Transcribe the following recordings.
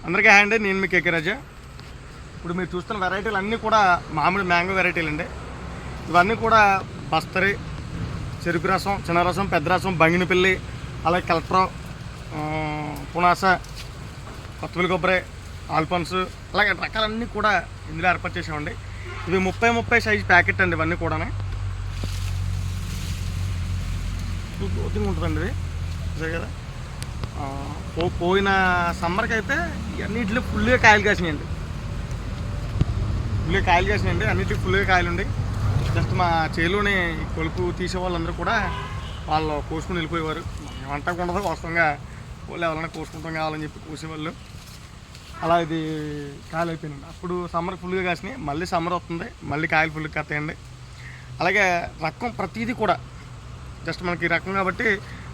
అందరికీ హాయ్ అండి, నేను మీ కేకే రాజా. ఇప్పుడు మీరు చూస్తున్న వెరైటీలు అన్నీ కూడా మామిడి మ్యాంగో వెరైటీలు అండి. ఇవన్నీ కూడా బస్తరి, చెరుకు రసం, చిన్న రసం, పెద్ద రసం, బంగినపల్లి, అలాగే కలెక్టర్, పునాస, కొత్తపల్లి కొబ్బరి, ఆల్ఫన్స్, అలాగే రకాలన్నీ కూడా ఇందులో ఏర్పాటు చేసామండి. ఇవి 30 సైజు ప్యాకెట్ అండి. ఇవన్నీ కూడా గ్రోతింగ్ ఉంటుందండి. ఇది అదే కదా. పోయిన సమ్మర్కి అయితే అన్నింటిలో ఫుల్గా కాయలు కాసినాయండి. అన్నింటికి ఫుల్గా కాయలు ఉండి జస్ట్ మా చేలోని కొలుపు తీసే వాళ్ళందరూ కూడా వాళ్ళు కోసుకుని వెళ్ళిపోయేవారు. ఏమంటాకు ఉండదు, వాస్తవంగా వాళ్ళు ఎవరైనా కోసుకుంటాం కావాలని చెప్పి కోసేవాళ్ళు. అలా ఇది కాయలు అయిపోయినాయండి. అప్పుడు సమ్మర్కి ఫుల్గా కాసినాయి. మళ్ళీ సమ్మర్ వస్తుంది, మళ్ళీ కాయలు ఫుల్గా కత్తాయండి. అలాగే రకం ప్రతిదీ కూడా జస్ట్ మనకి రకం కాబట్టి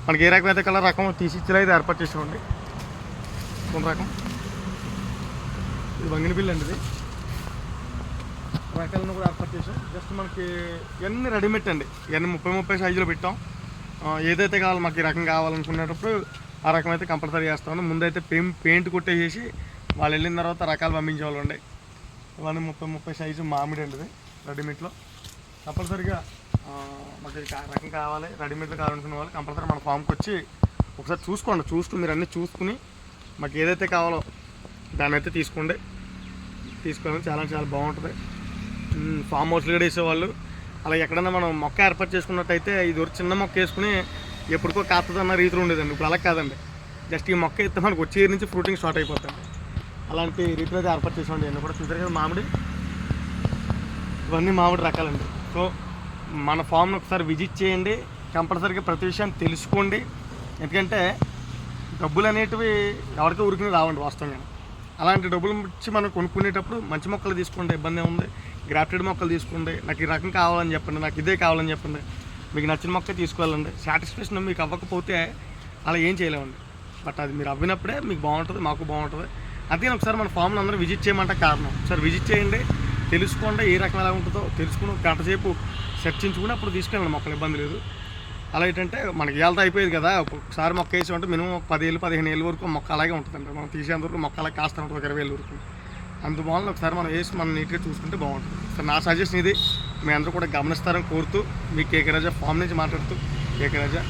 మనకి ఏ రకం అయితే కలర్ రకం తీసి ఇచ్చేలా అయితే ఏర్పాటు చేసామండి. కొన్ని రకం ఇది బంగినపల్లి అండి. ఇది రకాలను కూడా ఏర్పాటు చేసాం. జస్ట్ మనకి ఇవన్నీ రెడీమేడ్ అండి. ఇవన్నీ 30 సైజులో పెట్టాం. ఏదైతే కావాలో మాకు ఈ రకం కావాలనుకునేటప్పుడు ఆ రకం అయితే కంపల్సరీ చేస్తామండి. ముందైతే పెయింట్ కొట్టేసేసి వాళ్ళు వెళ్ళిన తర్వాత రకాలు పంపించేవాళ్ళండి. ఇవన్నీ 30 సైజు మామిడి అండి. ఇది రెడీమేడ్లో కంపల్సరీగా మాకు రకం కావాలి, రెడీమేడ్లో కావాలనుకునే వాళ్ళు కంపల్సరీ మన ఫామ్కి వచ్చి ఒకసారి చూసుకుని మీరు అన్నీ చూసుకుని మాకు ఏదైతే కావాలో దాన్ని అయితే తీసుకొని చాలా చాలా బాగుంటుంది. ఫామ్ హౌస్లో కూడా వేసేవాళ్ళు. అలా ఎక్కడన్నా మనం మొక్క ఏర్పాటు చేసుకున్నట్టయితే ఇది ఒక చిన్న మొక్క వేసుకుని ఎప్పటికో కాస్తుందన్న రీతిలో ఉండేదండి. ఇప్పుడు అలా కాదండి. జస్ట్ ఈ మొక్క అయితే మనకు వచ్చే నుంచి ఫ్రూటింగ్ స్టార్ట్ అయిపోతుంది. అలాంటి రీతిలో అయితే ఏర్పాటు చేసామండి. ఇవన్నీ కూడా చూసారు కదా మామిడి. ఇవన్నీ మామిడి రకాలండి. సో మన ఫామ్ని ఒకసారి విజిట్ చేయండి. కంపల్సరీగా ప్రతి విషయాన్ని తెలుసుకోండి. ఎందుకంటే డబ్బులు అనేటివి ఎవరికీ ఊరికి రావండి వాస్తవంగా. అలాంటి డబ్బులు ఇచ్చి మనం కొనుక్కునేటప్పుడు మంచి మొక్కలు తీసుకోండి, ఇబ్బంది ఉంది. గ్రాఫ్టెడ్ మొక్కలు తీసుకోండి. నాకు ఈ రకం కావాలని చెప్పండి, నాకు ఇదే కావాలని చెప్పండి. మీకు నచ్చిన మొక్క తీసుకోవాలండి. సాటిస్ఫాక్షన్ మీకు అవ్వకపోతే అలా ఏం చేయలేమండి. బట్ అది మీరు అవ్వినప్పుడే మీకు బాగుంటుంది, మాకు బాగుంటుంది. అందుకని ఒకసారి మన ఫామ్ని అందరూ విజిట్ చేయమంటే కారణం. ఒకసారి విజిట్ చేయండి, తెలుసుకోండి. ఏ రకం ఎలా ఉంటుందో తెలుసుకుని గంట సేపు చర్చించుకుని అప్పుడు తీసుకెళ్ళండి. మొక్కలు ఇబ్బంది లేదు. అలా ఏంటంటే మనకి ఏళ్ళతో అయిపోయేది కదా. ఒకసారి మొక్క వేసి ఉంటే మినిమం 10 ఏళ్ళు 15 ఏళ్ళ వరకు మొక్క అలాగే ఉంటుందండి. మనం తీసేంత వరకు మొక్క అలాగే కాస్త ఉంటుంది, 20 ఏళ్ళ వరకు. అందువల్ల ఒకసారి మనం వేసి మనం నీట్గా చూసుకుంటే బాగుంటుంది. సో నా సజెషన్ ఇది. మీ అందరూ కూడా గమనిస్తారని కోరుతూ మీ కేకే రాజా ఫామ్ నుంచి మాట్లాడుతూ కేకే రాజా.